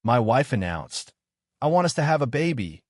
My wife announced, "I want us to have a baby,"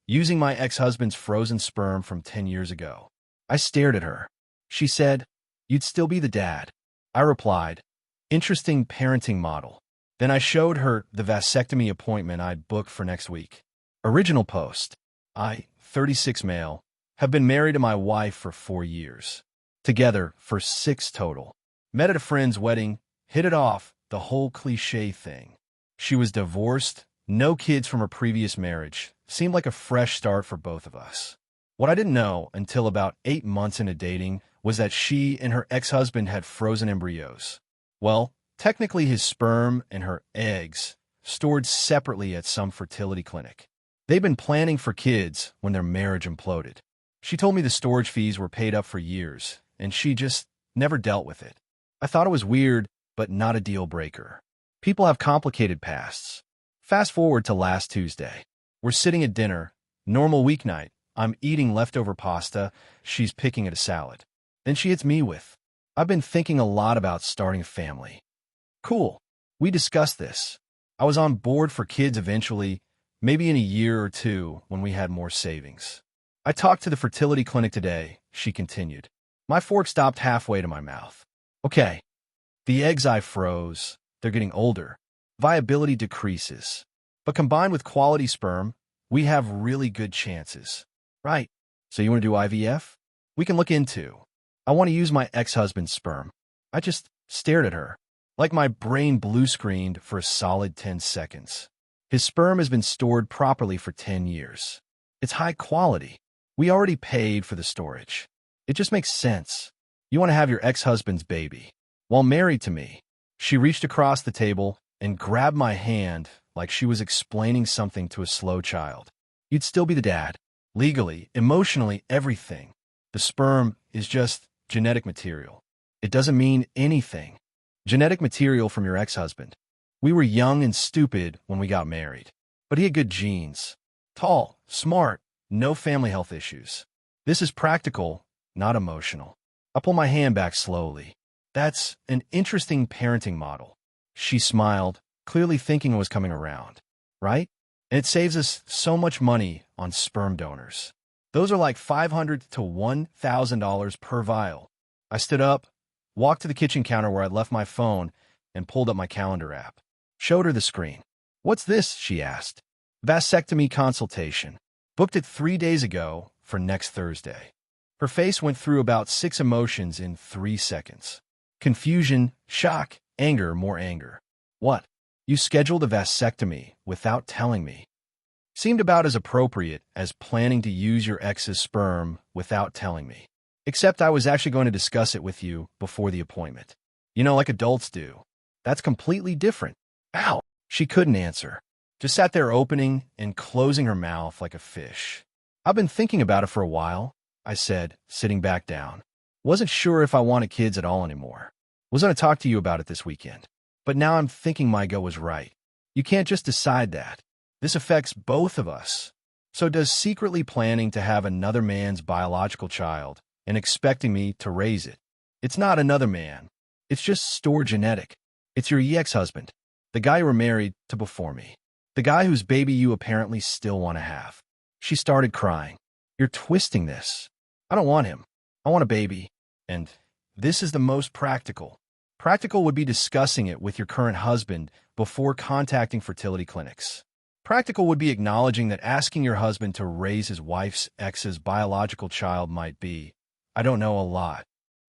using my ex-husband's frozen sperm from 10 years ago. I stared at her. She said, "You'd still be the dad." I replied, "Interesting parenting model." Then I showed her the vasectomy appointment I'd booked for next week. Original post. I, 36 male, have been married to my wife for 4 years. Together for 6 total. Met at a friend's wedding, hit it off, the whole cliché thing. She was divorced, no kids from her previous marriage. Seemed like a fresh start for both of us. What I didn't know until about 8 months into dating was that she and her ex-husband had frozen embryos. Well, technically his sperm and her eggs stored separately at some fertility clinic. They'd been planning for kids when their marriage imploded. She told me the storage fees were paid up for years, and she just never dealt with it. I thought it was weird, but not a deal breaker. People have complicated pasts. Fast forward to last Tuesday. We're sitting at dinner, normal weeknight. I'm eating leftover pasta, she's picking at a salad. Then she hits me with, "I've been thinking a lot about starting a family." Cool. We discussed this. I was on board for kids eventually, maybe in a year or 2 when we had more savings. I talked to the fertility clinic today, she continued. My fork stopped halfway to my mouth. Okay. The eggs I froze, they're getting older. Viability decreases. But combined with quality sperm, we have really good chances. Right. So you want to do IVF? We can look into. I want to use my ex-husband's sperm. I just stared at her, like my brain blue-screened for a solid 10 seconds. His sperm has been stored properly for 10 years. It's high quality. We already paid for the storage. It just makes sense. You want to have your ex-husband's baby. While married to me, she reached across the table and grabbed my hand like she was explaining something to a slow child. You'd still be the dad. Legally, emotionally, everything. The sperm is just genetic material. It doesn't mean anything. Genetic material from your ex-husband. We were young and stupid when we got married, but he had good genes. Tall, smart, no family health issues. This is practical, not emotional. I pull my hand back slowly. That's an interesting parenting model. She smiled, clearly thinking it was coming around. Right? And it saves us so much money on sperm donors. Those are like $500 to $1,000 per vial. I stood up, walked to the kitchen counter where I'd left my phone, and pulled up my calendar app. Showed her the screen. "What's this?" she asked. "Vasectomy consultation. Booked it 3 days ago for next Thursday." Her face went through about 6 emotions in 3 seconds. Confusion, shock, anger, more anger. "What? You scheduled a vasectomy without telling me?" Seemed about as appropriate as planning to use your ex's sperm without telling me. Except I was actually going to discuss it with you before the appointment. You know, like adults do. That's completely different. Ow! She couldn't answer. Just sat there opening and closing her mouth like a fish. "I've been thinking about it for a while," I said, sitting back down. "Wasn't sure if I wanted kids at all anymore. Was going to talk to you about it this weekend. But now I'm thinking my gut was right. You can't just decide that. This affects both of us. So does secretly planning to have another man's biological child and expecting me to raise it? It's not another man. It's just stored genetic. It's your ex-husband, the guy you were married to before me, the guy whose baby you apparently still want to have." She started crying. "You're twisting this. I don't want him. I want a baby. And this is the most practical. Practical would be discussing it with your current husband before contacting fertility clinics. Practical would be acknowledging that asking your husband to raise his wife's ex's biological child might be, I don't know, a lot."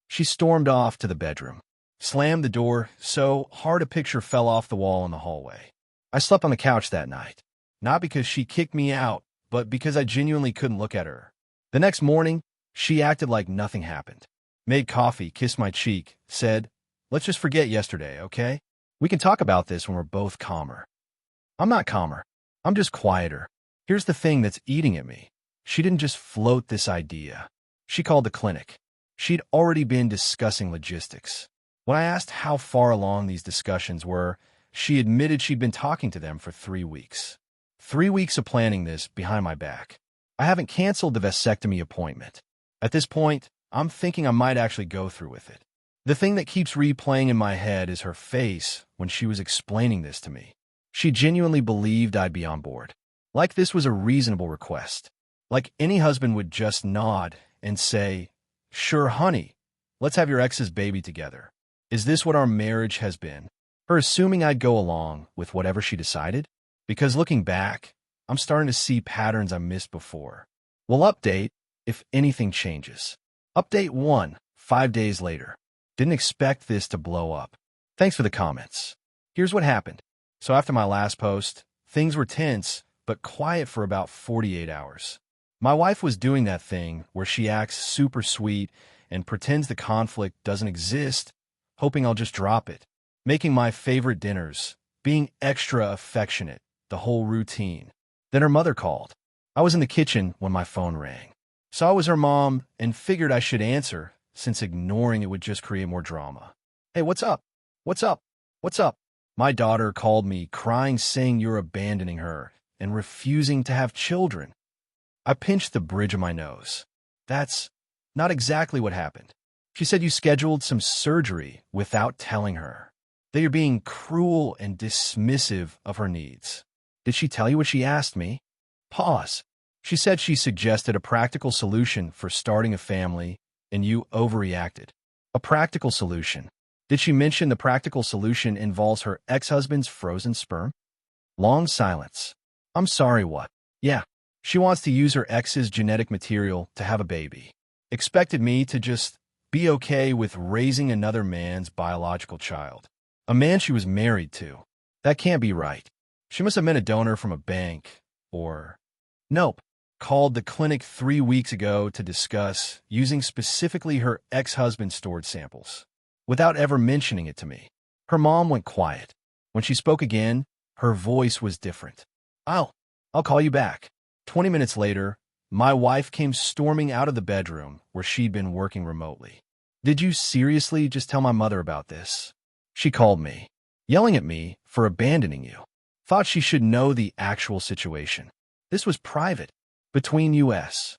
She stormed off to the bedroom, slammed the door so hard a picture fell off the wall in the hallway. I slept on the couch that night, not because she kicked me out, but because I genuinely couldn't look at her. The next morning, she acted like nothing happened. Made coffee, kissed my cheek, said, "Let's just forget yesterday, okay? We can talk about this when we're both calmer." I'm not calmer. I'm just quieter. Here's the thing that's eating at me. She didn't just float this idea. She called the clinic. She'd already been discussing logistics. When I asked how far along these discussions were, she admitted she'd been talking to them for 3 weeks. 3 weeks of planning this behind my back. I haven't canceled the vasectomy appointment. At this point, I'm thinking I might actually go through with it. The thing that keeps replaying in my head is her face when she was explaining this to me. She genuinely believed I'd be on board. Like this was a reasonable request. Like any husband would just nod and say, "Sure, honey, let's have your ex's baby together." Is this what our marriage has been? Her assuming I'd go along with whatever she decided? Because looking back, I'm starting to see patterns I missed before. We'll update if anything changes. Update 1, 5 days later. Didn't expect this to blow up. Thanks for the comments. Here's what happened. So after my last post, things were tense, but quiet for about 48 hours. My wife was doing that thing where she acts super sweet and pretends the conflict doesn't exist, hoping I'll just drop it. Making my favorite dinners, being extra affectionate, the whole routine. Then her mother called. I was in the kitchen when my phone rang. Saw it was her mom and figured I should answer, since ignoring it would just create more drama. "Hey, what's up? What's up? What's up?" My daughter called me, crying, saying you're abandoning her and refusing to have children. I pinched the bridge of my nose. That's not exactly what happened. She said you scheduled some surgery without telling her. That you're being cruel and dismissive of her needs. Did she tell you what she asked me? Pause. She said she suggested a practical solution for starting a family, and you overreacted. A practical solution. Did she mention the practical solution involves her ex-husband's frozen sperm? Long silence. I'm sorry, what? Yeah. She wants to use her ex's genetic material to have a baby. Expected me to just be okay with raising another man's biological child. A man she was married to. That can't be right. She must have meant a donor from a bank, or... Nope. Called the clinic 3 weeks ago to discuss using specifically her ex-husband's stored samples, without ever mentioning it to me. Her mom went quiet. When she spoke again, her voice was different. I'll call you back. 20 minutes later, my wife came storming out of the bedroom where she'd been working remotely. Did you seriously just tell my mother about this? She called me, yelling at me for abandoning you. Thought she should know the actual situation. This was private, between us.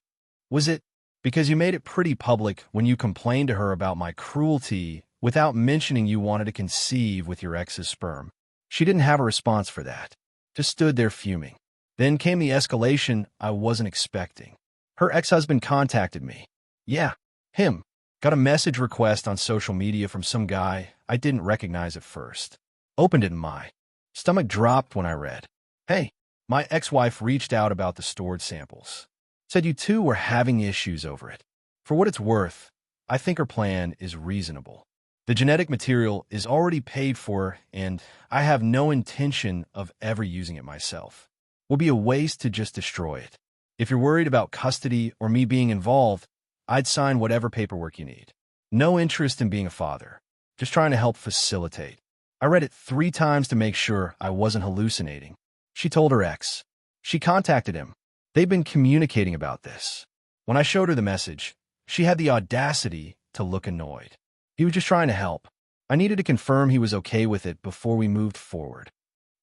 Was it because you made it pretty public when you complained to her about my cruelty without mentioning you wanted to conceive with your ex's sperm? She didn't have a response for that. Just stood there fuming. Then came the escalation I wasn't expecting. Her ex-husband contacted me. Yeah, him. Got a message request on social media from some guy I didn't recognize at first. Opened it and my stomach dropped when I read, "Hey, my ex-wife reached out about the stored samples. Said you two were having issues over it. For what it's worth, I think her plan is reasonable. The genetic material is already paid for, and I have no intention of ever using it myself. Will be a waste to just destroy it. If you're worried about custody or me being involved, I'd sign whatever paperwork you need. No interest in being a father. Just trying to help facilitate." I read it 3 times to make sure I wasn't hallucinating. She told her ex. She contacted him. They've been communicating about this. When I showed her the message, she had the audacity to look annoyed. He was just trying to help. I needed to confirm he was okay with it before we moved forward.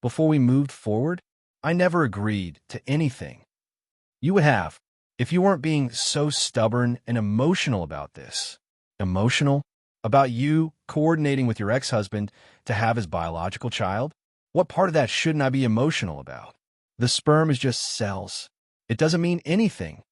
Before we moved forward? I never agreed to anything. You would have, if you weren't being so stubborn and emotional about this. Emotional? About you coordinating with your ex-husband to have his biological child? What part of that shouldn't I be emotional about? The sperm is just cells. It doesn't mean anything.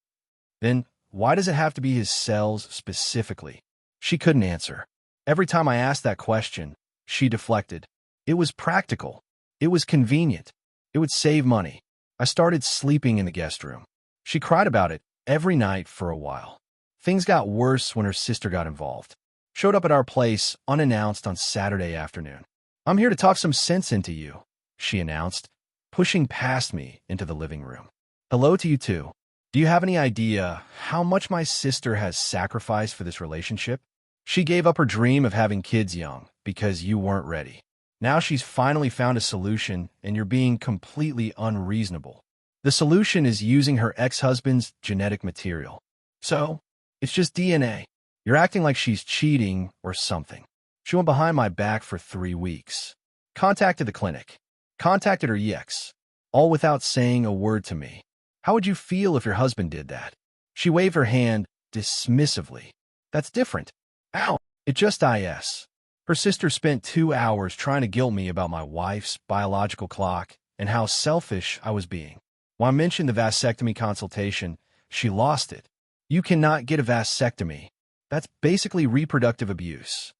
Then why does it have to be his cells specifically? She couldn't answer. Every time I asked that question, she deflected. It was practical. It was convenient. It would save money. I started sleeping in the guest room. She cried about it every night for a while. Things got worse when her sister got involved. Showed up at our place unannounced on Saturday afternoon. "I'm here to talk some sense into you," she announced, pushing past me into the living room. "Hello to you too. Do you have any idea how much my sister has sacrificed for this relationship? She gave up her dream of having kids young because you weren't ready. Now she's finally found a solution and you're being completely unreasonable. The solution is using her ex-husband's genetic material. So, it's just DNA. You're acting like she's cheating or something. She went behind my back for 3 weeks. Contacted the clinic. Contacted her ex. All without saying a word to me. How would you feel if your husband did that?" She waved her hand dismissively. "That's different. Ow, it just is." Her sister spent 2 hours trying to guilt me about my wife's biological clock and how selfish I was being. When I mentioned the vasectomy consultation, she lost it. You cannot get a vasectomy. That's basically reproductive abuse.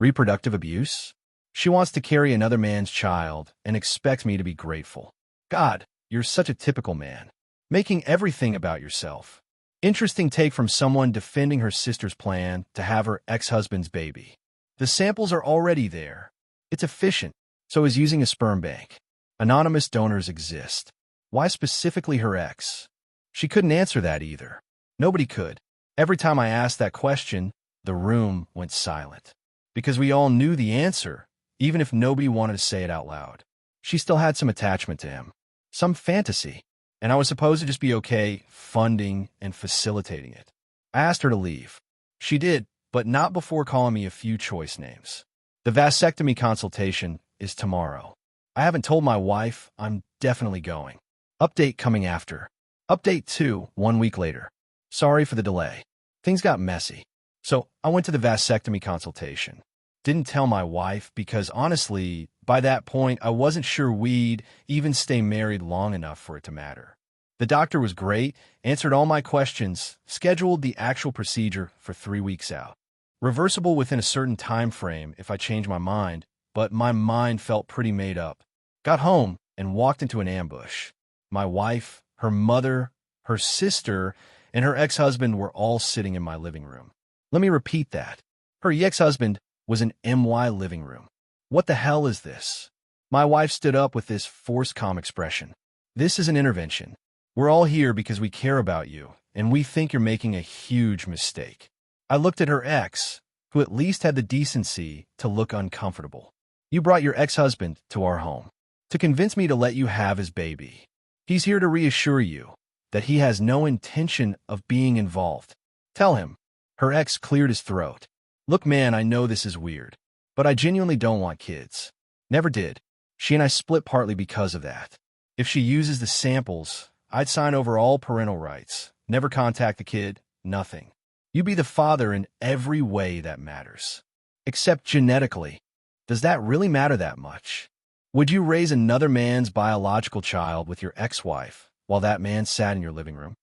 Reproductive abuse? She wants to carry another man's child and expects me to be grateful. God, you're such a typical man. Making everything about yourself. Interesting take from someone defending her sister's plan to have her ex-husband's baby. The samples are already there. It's efficient, so is using a sperm bank. Anonymous donors exist. Why specifically her ex? She couldn't answer that either. Nobody could. Every time I asked that question, the room went silent. Because we all knew the answer, even if nobody wanted to say it out loud. She still had some attachment to him. Some fantasy. And I was supposed to just be okay funding and facilitating it. I asked her to leave. She did, but not before calling me a few choice names. The vasectomy consultation is tomorrow. I haven't told my wife. I'm definitely going. Update coming after. Update 2, 1 week later. Sorry for the delay. Things got messy. So I went to the vasectomy consultation. Didn't tell my wife because honestly, by that point, I wasn't sure we'd even stay married long enough for it to matter. The doctor was great, answered all my questions, scheduled the actual procedure for 3 weeks out. Reversible within a certain time frame if I changed my mind, but my mind felt pretty made up. Got home and walked into an ambush. My wife, her mother, her sister, and her ex-husband were all sitting in my living room. Let me repeat that. Her ex-husband was in my living room. What the hell is this? My wife stood up with this forced calm expression. This is an intervention. We're all here because we care about you, and we think you're making a huge mistake. I looked at her ex, who at least had the decency to look uncomfortable. You brought your ex-husband to our home to convince me to let you have his baby. He's here to reassure you that he has no intention of being involved. Tell him. Her ex cleared his throat. Look, man, I know this is weird, but I genuinely don't want kids. Never did. She and I split partly because of that. If she uses the samples, I'd sign over all parental rights. Never contact the kid, nothing. You be the father in every way that matters. Except genetically. Does that really matter that much? Would you raise another man's biological child with your ex-wife while that man sat in your living room?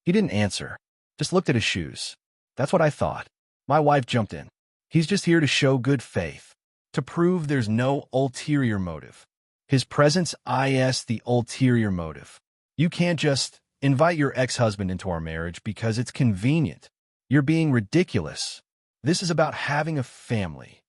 He didn't answer, just looked at his shoes. That's what I thought. My wife jumped in. He's just here to show good faith, to prove there's no ulterior motive. His presence is the ulterior motive. You can't just invite your ex-husband into our marriage because it's convenient. You're being ridiculous. This is about having a family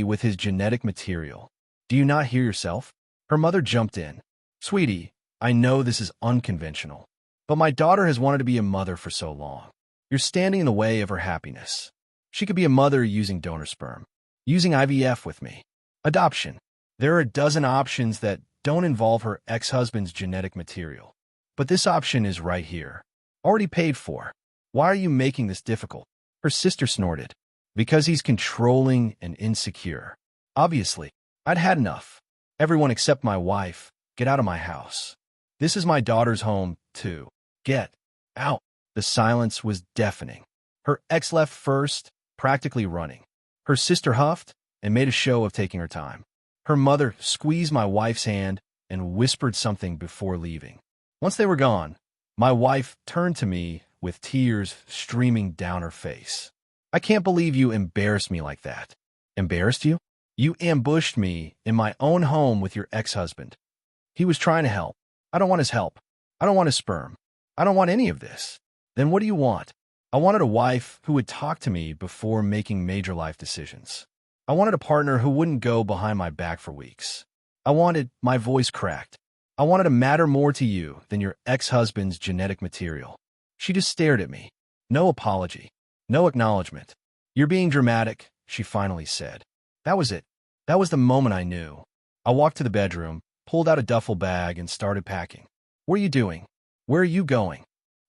with his genetic material. Do you not hear yourself? Her mother jumped in. Sweetie, I know this is unconventional, but my daughter has wanted to be a mother for so long. You're standing in the way of her happiness. She could be a mother using donor sperm, using IVF with me. Adoption. There are a dozen options that don't involve her ex-husband's genetic material. But this option is right here. Already paid for. Why are you making this difficult? Her sister snorted. Because he's controlling and insecure. Obviously, I'd had enough. Everyone except my wife, get out of my house. This is my daughter's home, too. Get out. The silence was deafening. Her ex left first, practically running. Her sister huffed and made a show of taking her time. Her mother squeezed my wife's hand and whispered something before leaving. Once they were gone, my wife turned to me with tears streaming down her face. I can't believe you embarrassed me like that. Embarrassed you? You ambushed me in my own home with your ex-husband. He was trying to help. I don't want his help. I don't want his sperm. I don't want any of this. Then what do you want? I wanted a wife who would talk to me before making major life decisions. I wanted a partner who wouldn't go behind my back for weeks. I wanted my voice cracked. I wanted to matter more to you than your ex-husband's genetic material. She just stared at me. No apology. No acknowledgement. You're being dramatic, she finally said. That was it. That was the moment I knew. I walked to the bedroom, pulled out a duffel bag, and started packing. What are you doing? Where are you going?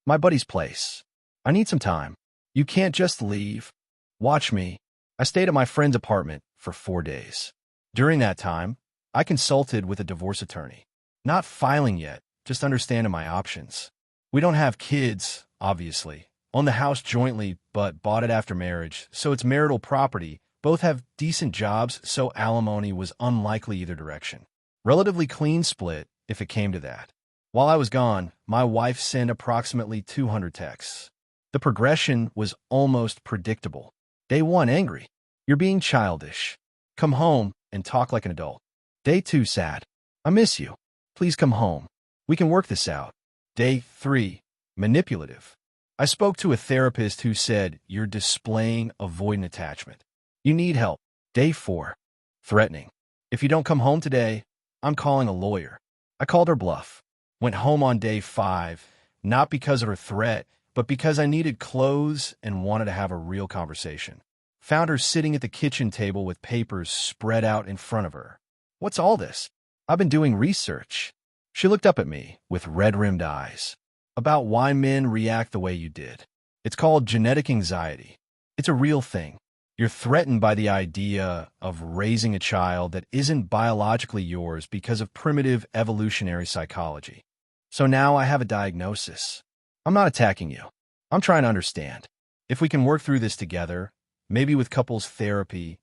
My buddy's place. I need some time. You can't just leave. Watch me. I stayed at my friend's apartment for 4 days. During that time, I consulted with a divorce attorney. Not filing yet, just understanding my options. We don't have kids, obviously. Own the house jointly, but bought it after marriage, so it's marital property Both have decent jobs, so alimony was unlikely either direction. Relatively clean split, if it came to that. While I was gone, my wife sent approximately 200 texts. The progression was almost predictable. Day 1, angry. You're being childish. Come home and talk like an adult. Day 2, sad. I miss you. Please come home. We can work this out. Day 3, manipulative. I spoke to a therapist who said, you're displaying avoidant attachment. You need help. Day 4, threatening. If you don't come home today, I'm calling a lawyer. I called her bluff. Went home on day 5, not because of her threat, but because I needed clothes and wanted to have a real conversation. Found her sitting at the kitchen table with papers spread out in front of her. What's all this? I've been doing research. She looked up at me with red-rimmed eyes. About why men react the way you did. It's called genetic anxiety. It's a real thing. You're threatened by the idea of raising a child that isn't biologically yours because of primitive evolutionary psychology. So now I have a diagnosis. I'm not attacking you. I'm trying to understand. If we can work through this together, maybe with couples therapy.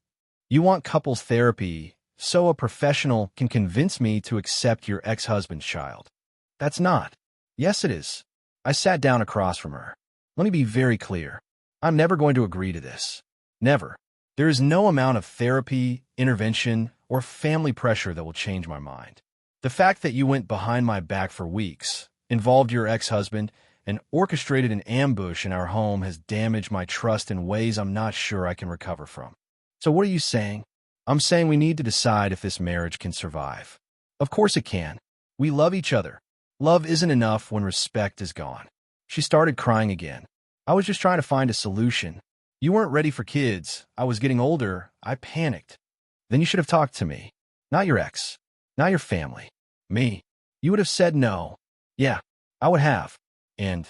You want couples therapy so a professional can convince me to accept your ex-husband's child. That's not. Yes, it is. I sat down across from her. Let me be very clear. I'm never going to agree to this. Never. There is no amount of therapy, intervention, or family pressure that will change my mind. The fact that you went behind my back for weeks, involved your ex-husband, and orchestrated an ambush in our home has damaged my trust in ways I'm not sure I can recover from. So what are you saying? I'm saying we need to decide if this marriage can survive. Of course it can. We love each other. Love isn't enough when respect is gone. She started crying again. I was just trying to find a solution. You weren't ready for kids. I was getting older. I panicked. Then you should have talked to me. Not your ex. Not your family. Me. You would have said no. Yeah, I would have. And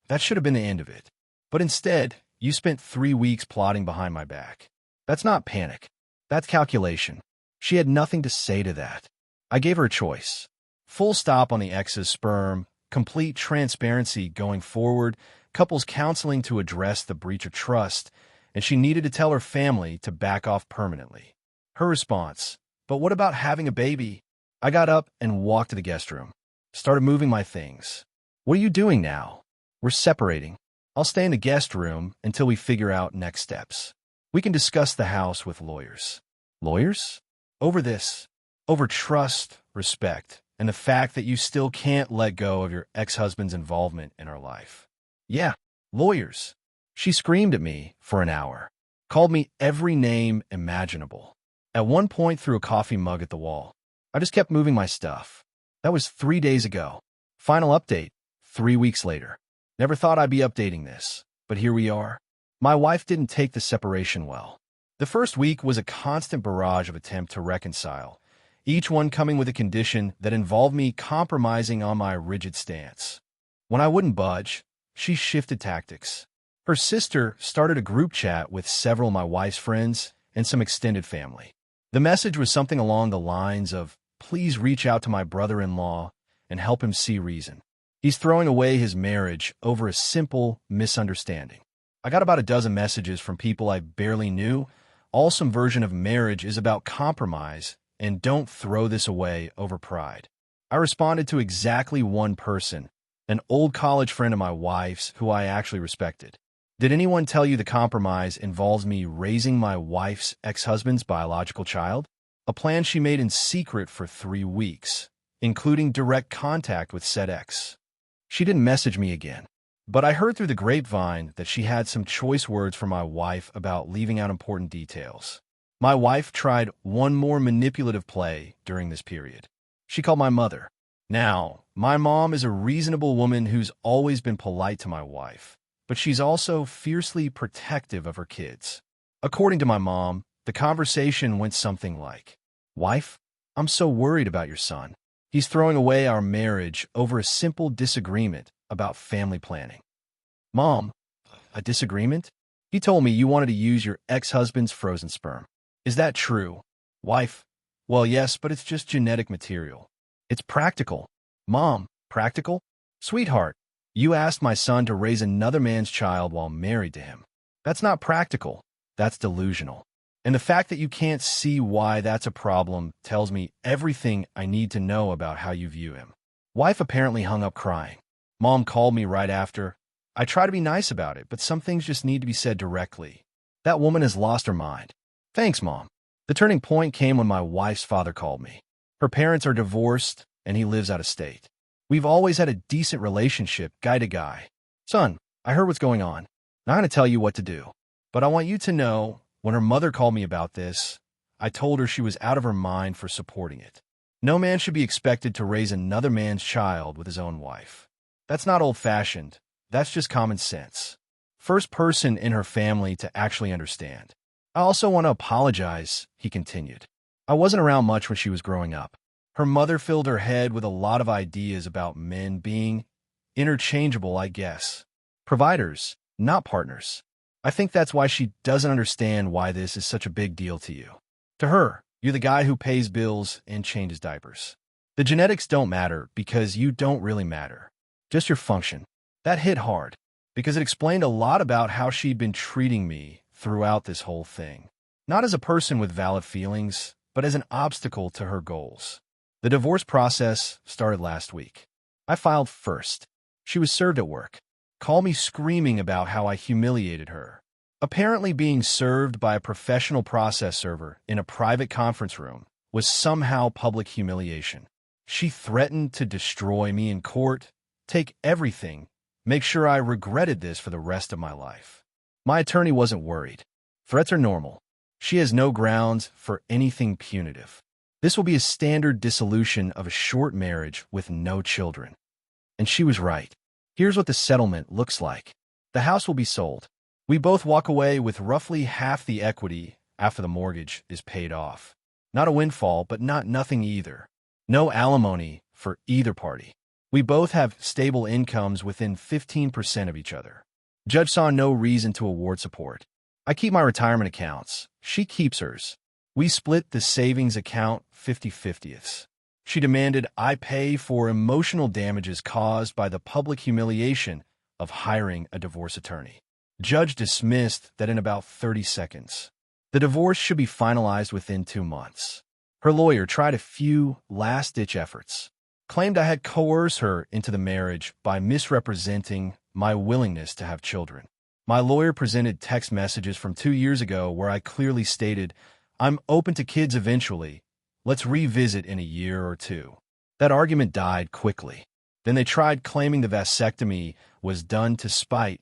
that should have been the end of it. But instead, you spent 3 weeks plotting behind my back. That's not panic. That's calculation. She had nothing to say to that. I gave her a choice. Full stop on the ex's sperm, complete transparency going forward, couples counseling to address the breach of trust, and she needed to tell her family to back off permanently. Her response, but what about having a baby? I got up and walked to the guest room. Started moving my things. What are you doing now? We're separating. I'll stay in the guest room until we figure out next steps. We can discuss the house with lawyers. Lawyers? Over this. Over trust, respect, and the fact that you still can't let go of your ex-husband's involvement in our life. Yeah, lawyers. She screamed at me for an hour. Called me every name imaginable. At one point threw a coffee mug at the wall. I just kept moving my stuff. That was 3 days ago. Final update. 3 weeks later. Never thought I'd be updating this, but here we are. My wife didn't take the separation well. The first week was a constant barrage of attempt to reconcile, each one coming with a condition that involved me compromising on my rigid stance. When I wouldn't budge, she shifted tactics. Her sister started a group chat with several of my wife's friends and some extended family. The message was something along the lines of, please reach out to my brother-in-law and help him see reason. He's throwing away his marriage over a simple misunderstanding. I got about a dozen messages from people I barely knew. All some version of marriage is about compromise, and don't throw this away over pride. I responded to exactly one person, an old college friend of my wife's who I actually respected. Did anyone tell you the compromise involves me raising my wife's ex-husband's biological child? A plan she made in secret for 3 weeks, including direct contact with said ex. She didn't message me again. But I heard through the grapevine that she had some choice words for my wife about leaving out important details. My wife tried one more manipulative play during this period. She called my mother. Now, my mom is a reasonable woman who's always been polite to my wife, but she's also fiercely protective of her kids. According to my mom, the conversation went something like, "Wife, I'm so worried about your son. He's throwing away our marriage over a simple disagreement about family planning." Mom, a disagreement? He told me you wanted to use your ex-husband's frozen sperm. Is that true? Wife, well, yes, but it's just genetic material. It's practical. Mom, practical? Sweetheart, you asked my son to raise another man's child while married to him. That's not practical. That's delusional. And the fact that you can't see why that's a problem tells me everything I need to know about how you view him. Wife apparently hung up crying. Mom called me right after. I try to be nice about it, but some things just need to be said directly. That woman has lost her mind. Thanks, Mom. The turning point came when my wife's father called me. Her parents are divorced, and he lives out of state. We've always had a decent relationship, guy to guy. Son, I heard what's going on. Not going to tell you what to do. But I want you to know, when her mother called me about this, I told her she was out of her mind for supporting it. No man should be expected to raise another man's child with his own wife. That's not old-fashioned. That's just common sense. First person in her family to actually understand. I also want to apologize, he continued. I wasn't around much when she was growing up. Her mother filled her head with a lot of ideas about men being interchangeable, I guess. Providers, not partners. I think that's why she doesn't understand why this is such a big deal to you. To her, you're the guy who pays bills and changes diapers. The genetics don't matter because you don't really matter. Just your function. That hit hard because it explained a lot about how she'd been treating me throughout this whole thing. Not as a person with valid feelings, but as an obstacle to her goals. The divorce process started last week. I filed first. She was served at work. Called me screaming about how I humiliated her. Apparently being served by a professional process server in a private conference room was somehow public humiliation. She threatened to destroy me in court, take everything, make sure I regretted this for the rest of my life. My attorney wasn't worried. Threats are normal. She has no grounds for anything punitive. This will be a standard dissolution of a short marriage with no children. And she was right. Here's what the settlement looks like. The house will be sold. We both walk away with roughly half the equity after the mortgage is paid off. Not a windfall, but not nothing either. No alimony for either party. We both have stable incomes within 15% of each other. Judge saw no reason to award support. I keep my retirement accounts. She keeps hers. We split the savings account 50-50ths. She demanded I pay for emotional damages caused by the public humiliation of hiring a divorce attorney. Judge dismissed that in about 30 seconds. The divorce should be finalized within 2 months. Her lawyer tried a few last-ditch efforts. Claimed I had coerced her into the marriage by misrepresenting my willingness to have children. My lawyer presented text messages from 2 years ago where I clearly stated, I'm open to kids eventually. Let's revisit in a year or two. That argument died quickly. Then they tried claiming the vasectomy was done to spite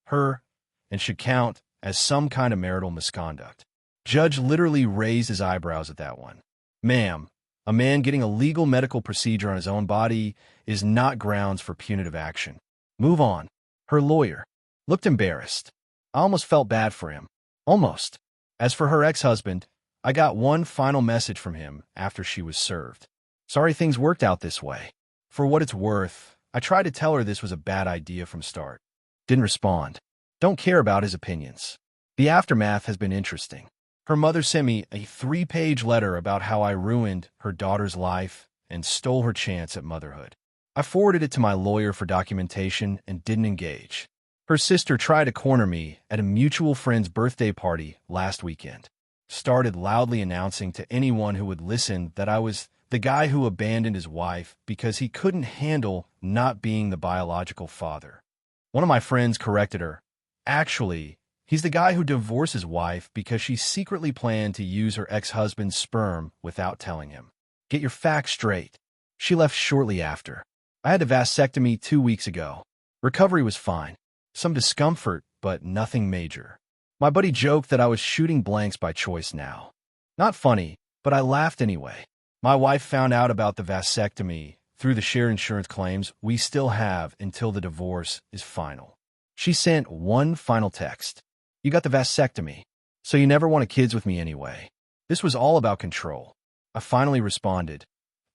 her and should count as some kind of marital misconduct. Judge literally raised his eyebrows at that one. Ma'am, a man getting a legal medical procedure on his own body is not grounds for punitive action. Move on. Her lawyer looked embarrassed. I almost felt bad for him. Almost. As for her ex-husband, I got one final message from him after she was served. Sorry things worked out this way. For what it's worth, I tried to tell her this was a bad idea from start. Didn't respond. Don't care about his opinions. The aftermath has been interesting. Her mother sent me a 3-page letter about how I ruined her daughter's life and stole her chance at motherhood. I forwarded it to my lawyer for documentation and didn't engage. Her sister tried to corner me at a mutual friend's birthday party last weekend. Started loudly announcing to anyone who would listen that I was the guy who abandoned his wife because he couldn't handle not being the biological father. One of my friends corrected her. Actually, he's the guy who divorced his wife because she secretly planned to use her ex-husband's sperm without telling him. Get your facts straight. She left shortly after. I had a vasectomy 2 weeks ago. Recovery was fine. Some discomfort, but nothing major. My buddy joked that I was shooting blanks by choice now. Not funny, but I laughed anyway. My wife found out about the vasectomy through the shared insurance claims we still have until the divorce is final. She sent one final text. You got the vasectomy, so you never wanted kids with me anyway. This was all about control. I finally responded.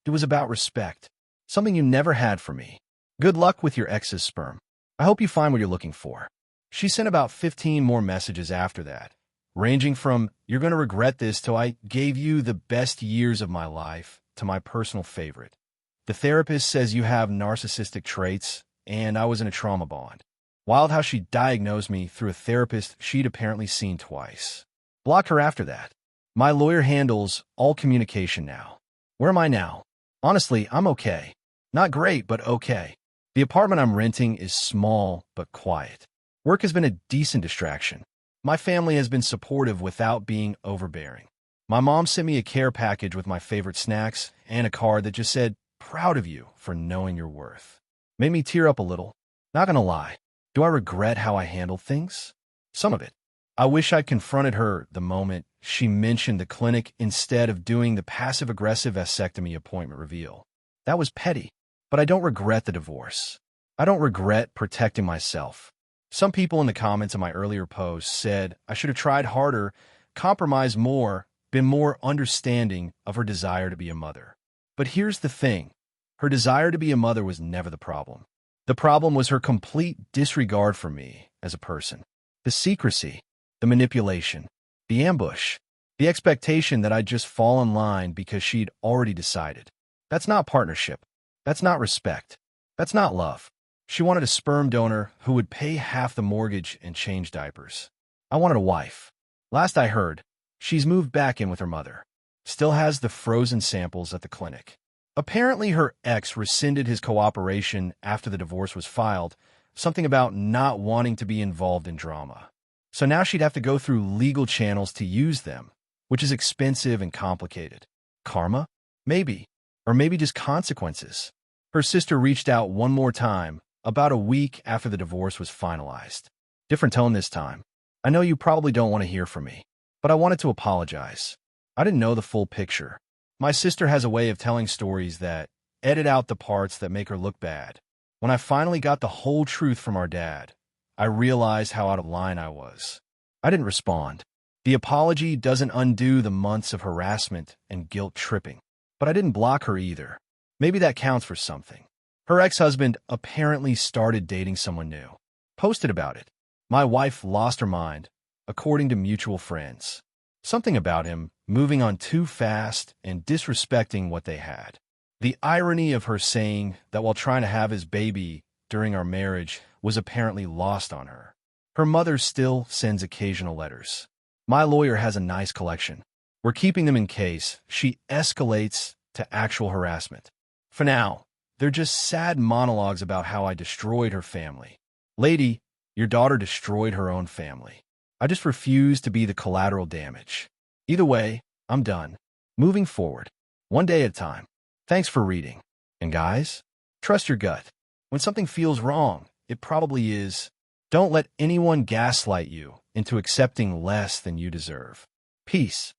It was about respect, something you never had for me. Good luck with your ex's sperm. I hope you find what you're looking for. She sent about 15 more messages after that, ranging from, you're going to regret this till I gave you the best years of my life, to my personal favorite. The therapist says you have narcissistic traits, and I was in a trauma bond. Wild how she diagnosed me through a therapist she'd apparently seen twice. Blocked her after that. My lawyer handles all communication now. Where am I now? Honestly, I'm okay. Not great, but okay. The apartment I'm renting is small but quiet. Work has been a decent distraction. My family has been supportive without being overbearing. My mom sent me a care package with my favorite snacks and a card that just said, "Proud of you for knowing your worth." Made me tear up a little. Not gonna lie. Do I regret how I handled things? Some of it. I wish I'd confronted her the moment she mentioned the clinic instead of doing the passive-aggressive vasectomy appointment reveal. That was petty, but I don't regret the divorce. I don't regret protecting myself. Some people in the comments of my earlier post said I should have tried harder, compromised more, been more understanding of her desire to be a mother. But here's the thing. Her desire to be a mother was never the problem. The problem was her complete disregard for me as a person. The secrecy, the manipulation, the ambush, the expectation that I'd just fall in line because she'd already decided. That's not partnership. That's not respect. That's not love. She wanted a sperm donor who would pay half the mortgage and change diapers. I wanted a wife. Last I heard, she's moved back in with her mother. Still has the frozen samples at the clinic. Apparently her ex rescinded his cooperation after the divorce was filed, something about not wanting to be involved in drama. So now she'd have to go through legal channels to use them, which is expensive and complicated. Karma? Maybe. Or maybe just consequences. Her sister reached out one more time, about a week after the divorce was finalized. Different tone this time. I know you probably don't want to hear from me, but I wanted to apologize. I didn't know the full picture. My sister has a way of telling stories that edit out the parts that make her look bad. When I finally got the whole truth from our dad, I realized how out of line I was. I didn't respond. The apology doesn't undo the months of harassment and guilt tripping. But I didn't block her either. Maybe that counts for something. Her ex-husband apparently started dating someone new. Posted about it. My wife lost her mind, according to mutual friends. Something about him moving on too fast and disrespecting what they had. The irony of her saying that while trying to have his baby during our marriage was apparently lost on her. Her mother still sends occasional letters. My lawyer has a nice collection. We're keeping them in case she escalates to actual harassment. For now, they're just sad monologues about how I destroyed her family. Lady, your daughter destroyed her own family. I just refuse to be the collateral damage. Either way, I'm done. Moving forward, one day at a time. Thanks for reading. And guys, trust your gut. When something feels wrong, it probably is. Don't let anyone gaslight you into accepting less than you deserve. Peace.